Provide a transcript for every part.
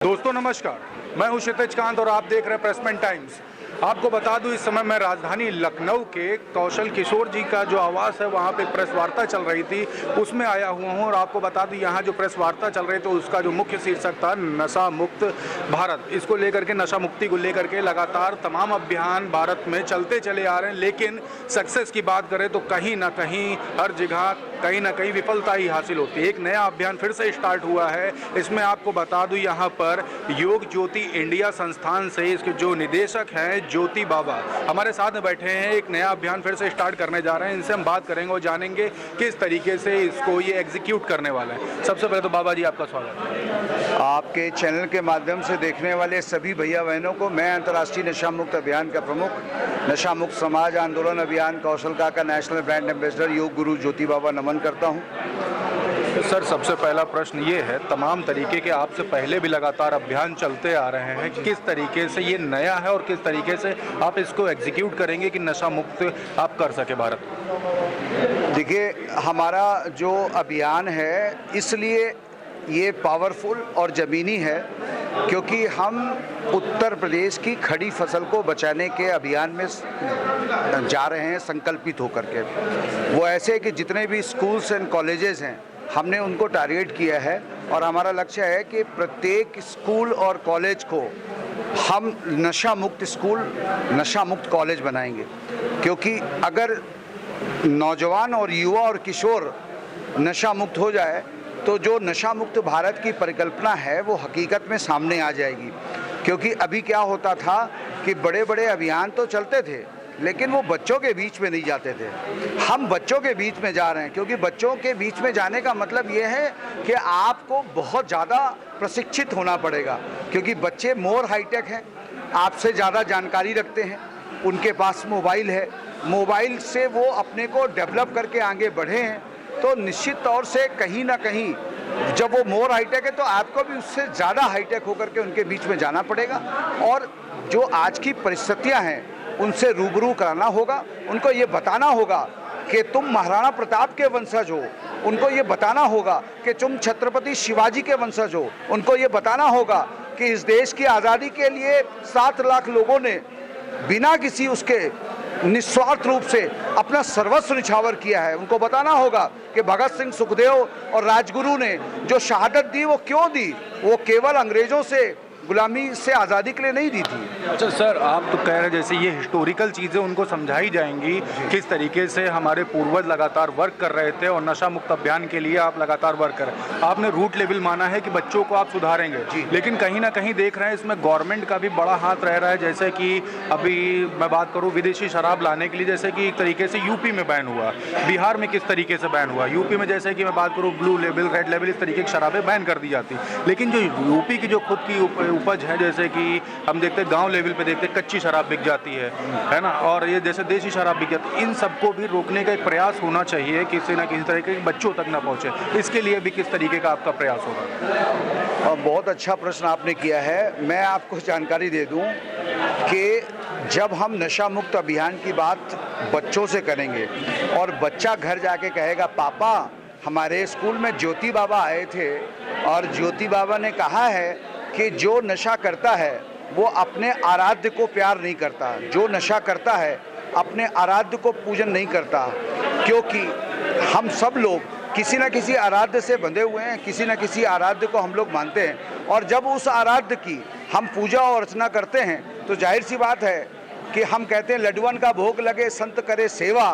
दोस्तों नमस्कार, मैं हूं क्षितिज कांत और आप देख रहे हैं प्रेसमेन टाइम्स। आपको बता दूं, इस समय मैं राजधानी लखनऊ के कौशल किशोर जी का जो आवास है वहां पे प्रेस वार्ता चल रही थी, उसमें आया हुआ हूं। और आपको बता दूं, यहां जो प्रेस वार्ता चल रही थी उसका जो मुख्य शीर्षक था नशा मुक्त भारत। इसको लेकर के, नशा मुक्ति को लेकर के लगातार तमाम अभियान भारत में चलते चले आ रहे हैं, लेकिन सक्सेस की बात करें तो कहीं ना कहीं हर जगह कहीं ना कहीं विफलता ही हासिल होती है। एक नया अभियान फिर से स्टार्ट हुआ है। इसमें आपको बता दूं, यहाँ पर योग ज्योति इंडिया संस्थान से इसके जो निदेशक हैं ज्योति बाबा हमारे साथ में बैठे हैं। एक नया अभियान फिर से स्टार्ट करने जा रहे हैं, इनसे हम बात करेंगे और जानेंगे किस तरीके से इसको ये एग्जीक्यूट करने वाले हैं। सबसे पहले तो बाबा जी आपका स्वागत है। आपके चैनल के माध्यम से देखने वाले सभी भैया बहनों को मैं अंतर्राष्ट्रीय नशा मुक्त अभियान का प्रमुख, नशा मुक्त समाज आंदोलन अभियान कौशल का national brand ambassador yoga guru ज्योति बाबा नमन करता हूं। सर, सबसे पहला प्रश्न ये है, तमाम तरीके के आपसे पहले भी लगातार अभियान चलते आ रहे हैं, किस तरीके से ये नया है और किस तरीके से आप इसको एग्जीक्यूट करेंगे कि नशा मुक्त आप कर सके भारत? देखिए, हमारा जो अभियान है इसलिए ये पावरफुल और ज़मीनी है क्योंकि हम उत्तर प्रदेश की खड़ी फसल को बचाने के अभियान में जा रहे हैं संकल्पित होकर के। वो ऐसे कि जितने भी स्कूल्स एंड कॉलेजेस हैं हमने उनको टारगेट किया है और हमारा लक्ष्य है कि प्रत्येक स्कूल और कॉलेज को हम नशा मुक्त स्कूल, नशा मुक्त कॉलेज बनाएंगे। क्योंकि अगर नौजवान और युवा और किशोर नशा मुक्त हो जाए तो जो नशा मुक्त भारत की परिकल्पना है वो हकीकत में सामने आ जाएगी। क्योंकि अभी क्या होता था कि बड़े बड़े अभियान तो चलते थे लेकिन वो बच्चों के बीच में नहीं जाते थे। हम बच्चों के बीच में जा रहे हैं क्योंकि बच्चों के बीच में जाने का मतलब ये है कि आपको बहुत ज़्यादा प्रशिक्षित होना पड़ेगा। क्योंकि बच्चे मोर हाईटेक हैं, आपसे ज़्यादा जानकारी रखते हैं, उनके पास मोबाइल है, मोबाइल से वो अपने को डेवलप करके आगे बढ़े हैं। तो निश्चित तौर से कहीं ना कहीं जब वो मोर हाईटेक है तो आपको भी उससे ज़्यादा हाईटेक होकर के उनके बीच में जाना पड़ेगा और जो आज की परिस्थितियां हैं उनसे रूबरू कराना होगा। उनको ये बताना होगा कि तुम महाराणा प्रताप के वंशज हो, उनको ये बताना होगा कि तुम छत्रपति शिवाजी के वंशज हो, उनको ये बताना होगा कि इस देश की आज़ादी के लिए 7 लाख लोगों ने बिना किसी उसके निस्वार्थ रूप से अपना सर्वस्व निछावर किया है। उनको बताना होगा कि भगत सिंह, सुखदेव और राजगुरु ने जो शहादत दी वो क्यों दी, वो केवल अंग्रेजों से गुलामी से आज़ादी के लिए नहीं दी थी। अच्छा सर, आप तो कह रहे हैं जैसे ये हिस्टोरिकल चीज़ें उनको समझाई जाएंगी, किस तरीके से हमारे पूर्वज लगातार वर्क कर रहे थे और नशा मुक्त अभियान के लिए आप लगातार वर्क कर रहे हैं। आपने रूट लेवल माना है कि बच्चों को आप सुधारेंगे, लेकिन कहीं ना कहीं देख रहे हैं इसमें गवर्नमेंट का भी बड़ा हाथ रह रहा है। जैसे कि अभी मैं बात करूँ विदेशी शराब लाने के लिए, जैसे कि एक तरीके से यूपी में बैन हुआ, बिहार में किस तरीके से बैन हुआ, यूपी में जैसे कि मैं बात करूँ ब्लू लेवल, रेड लेवल, इस तरीके की शराबें बैन कर दी जाती। लेकिन जो यूपी की जो खुद की उपज है, जैसे कि हम देखते हैं गांव लेवल पे देखते हैं कच्ची शराब बिक जाती है ना, और ये जैसे देसी शराब बिक जाती है, इन सबको भी रोकने का एक प्रयास होना चाहिए, किसी ना किसी तरीके के बच्चों तक ना पहुंचे। इसके लिए भी किस तरीके का आपका प्रयास होगा? बहुत अच्छा प्रश्न आपने किया है। मैं आपको जानकारी दे दूं कि जब हम नशा मुक्त अभियान की बात बच्चों से करेंगे और बच्चा घर जाके कहेगा पापा हमारे स्कूल में ज्योति बाबा आए थे और ज्योति बाबा ने कहा है कि जो नशा करता है वो अपने आराध्य को प्यार नहीं करता, जो नशा करता है अपने आराध्य को पूजन नहीं करता। क्योंकि हम सब लोग किसी न किसी आराध्य से बंधे हुए हैं, किसी न किसी आराध्य को हम लोग मानते हैं और जब उस आराध्य की हम पूजा और अर्चना करते हैं तो जाहिर सी बात है कि हम कहते हैं लड्डुअन का भोग लगे संत करे सेवा।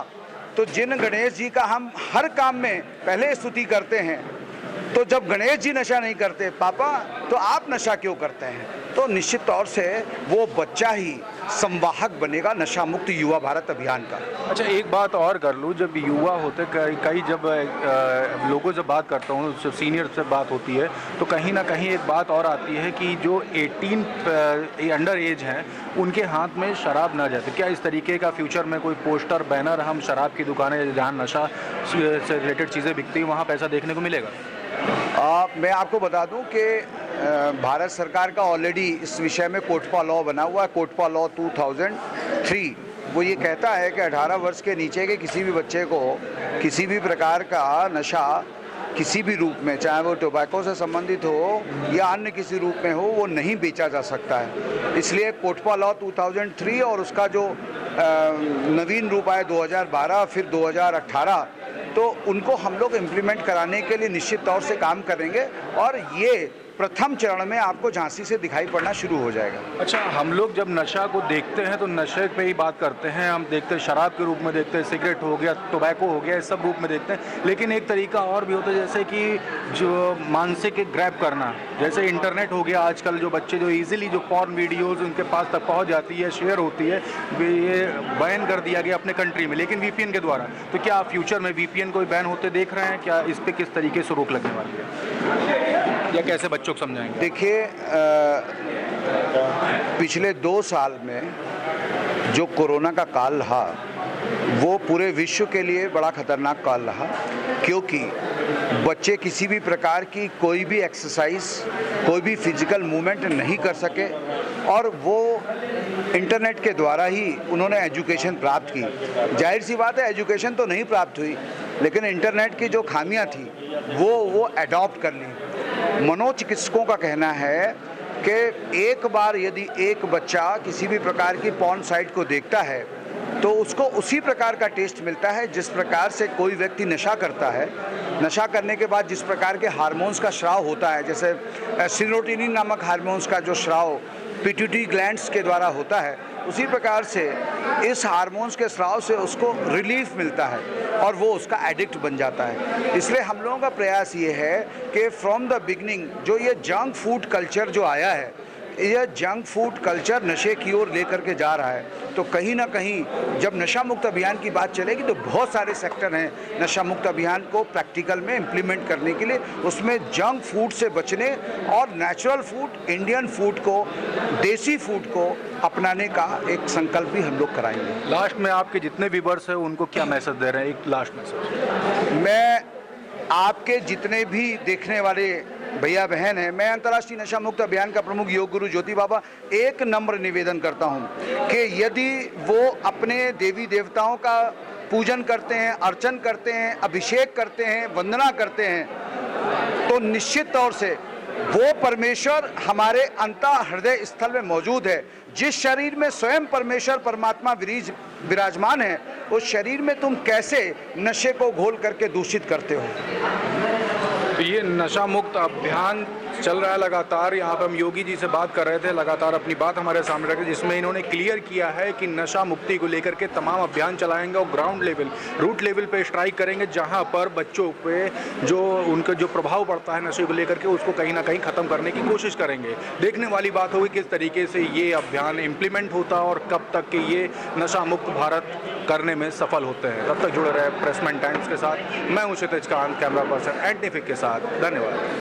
तो जिन गणेश जी का हम हर काम में पहले स्तुति करते हैं, तो जब गणेश जी नशा नहीं करते पापा तो आप नशा क्यों करते हैं? तो निश्चित तौर से वो बच्चा ही संवाहक बनेगा नशा मुक्त युवा भारत अभियान का। अच्छा, एक बात और कर लूँ, जब युवा होते कई जब लोगों से बात करता हूँ, सीनियर से बात होती है, तो कहीं ना कहीं एक बात और आती है कि जो 18 अंडर एज हैं उनके हाथ में शराब ना जाते। क्या इस तरीके का फ्यूचर में कोई पोस्टर, बैनर हम शराब की दुकानें जहाँ नशा से रिलेटेड चीज़ें बिकती हैं वहाँ पैसा देखने को मिलेगा? मैं आपको बता दूं कि भारत सरकार का ऑलरेडी इस विषय में कोटपा लॉ बना हुआ है, कोटपा लॉ 2003। वो ये कहता है कि 18 वर्ष के नीचे के किसी भी बच्चे को किसी भी प्रकार का नशा किसी भी रूप में, चाहे वो टोबैको से संबंधित हो या अन्य किसी रूप में हो, वो नहीं बेचा जा सकता है। इसलिए कोटपा लॉ 2003 और उसका जो नवीन रूप आया 2012 फिर 2018, तो उनको हम लोग इम्प्लीमेंट कराने के लिए निश्चित तौर से काम करेंगे और ये प्रथम चरण में आपको झांसी से दिखाई पड़ना शुरू हो जाएगा। अच्छा, हम लोग जब नशा को देखते हैं तो नशे पे ही बात करते हैं, हम देखते हैं शराब के रूप में देखते हैं, सिगरेट हो गया, टोबैको हो गया, इस सब रूप में देखते हैं। लेकिन एक तरीका और भी होता है, जैसे कि जो मानसिक ग्रैब करना, जैसे इंटरनेट हो गया आजकल, जो बच्चे जो ईजिली जो पॉर्न वीडियोज़ उनके पास तक पहुँच जाती है, शेयर होती है, ये बैन कर दिया गया अपने कंट्री में, लेकिन VPN के द्वारा। तो क्या फ्यूचर में VPN को बैन होते देख रहे हैं? क्या इस पर किस तरीके से रोक लगने वाली है या कैसे बच्चों को समझाएंगे? देखिए, पिछले 2 साल में जो कोरोना का काल रहा वो पूरे विश्व के लिए बड़ा खतरनाक काल रहा, क्योंकि बच्चे किसी भी प्रकार की कोई भी एक्सरसाइज, कोई भी फिजिकल मूवमेंट नहीं कर सके और वो इंटरनेट के द्वारा ही उन्होंने एजुकेशन प्राप्त की। जाहिर सी बात है, एजुकेशन तो नहीं प्राप्त हुई, लेकिन इंटरनेट की जो खामियां थी वो अडॉप्ट कर ली। मनोचिकित्सकों का कहना है कि एक बार यदि एक बच्चा किसी भी प्रकार की पॉर्न साइट को देखता है तो उसको उसी प्रकार का टेस्ट मिलता है जिस प्रकार से कोई व्यक्ति नशा करता है। नशा करने के बाद जिस प्रकार के हार्मोन्स का स्राव होता है, जैसे सीरोटोनिन नामक हार्मोन्स का जो स्राव पिट्यूटरी ग्लैंड्स के द्वारा होता है, उसी प्रकार से इस हार्मोन्स के स्राव से उसको रिलीफ मिलता है और वो उसका एडिक्ट बन जाता है। इसलिए हम लोगों का प्रयास ये है कि फ्रॉम द बिगनिंग जो ये जंक फूड कल्चर जो आया है, यह जंक फूड कल्चर नशे की ओर लेकर के जा रहा है, तो कहीं ना कहीं जब नशा मुक्त अभियान की बात चलेगी तो बहुत सारे सेक्टर हैं नशा मुक्त अभियान को प्रैक्टिकल में इम्प्लीमेंट करने के लिए। उसमें जंक फूड से बचने और नेचुरल फूड, इंडियन फूड को, देसी फूड को अपनाने का एक संकल्प भी हम लोग कराएंगे। लास्ट में आपके जितने व्यूअर्स हैं उनको क्या मैसेज दे रहे हैं? एक लास्ट मैसेज। मैं आपके जितने भी देखने वाले भैया बहन हैं, मैं अंतर्राष्ट्रीय नशा मुक्त अभियान का प्रमुख योग गुरु ज्योति बाबा एक नम्र निवेदन करता हूं कि यदि वो अपने देवी देवताओं का पूजन करते हैं, अर्चन करते हैं, अभिषेक करते हैं, वंदना करते हैं, तो निश्चित तौर से वो परमेश्वर हमारे अंतः हृदय स्थल में मौजूद है। जिस शरीर में स्वयं परमेश्वर परमात्मा विराजमान है, उस शरीर में तुम कैसे नशे को घोल करके दूषित करते हो? ये नशा मुक्त अभियान चल रहा है लगातार। यहाँ पर हम योगी जी से बात कर रहे थे, लगातार अपनी बात हमारे सामने रखे, जिसमें इन्होंने क्लियर किया है कि नशा मुक्ति को लेकर के तमाम अभियान चलाएंगे और ग्राउंड लेवल, रूट लेवल पे स्ट्राइक करेंगे, जहाँ पर बच्चों पे जो उनका जो प्रभाव पड़ता है नशे को लेकर के, उसको कहीं ना कहीं ख़त्म करने की कोशिश करेंगे। देखने वाली बात होगी किस तरीके से ये अभियान इम्प्लीमेंट होता है और कब तक कि ये नशा मुक्त भारत करने में सफल होते हैं। तब तक जुड़े रहे प्रेसमेंट टाइम्स के साथ। मैं हूं क्षितिज कांत, कैमरा पर्सन एंटीफिक के साथ। धन्यवाद।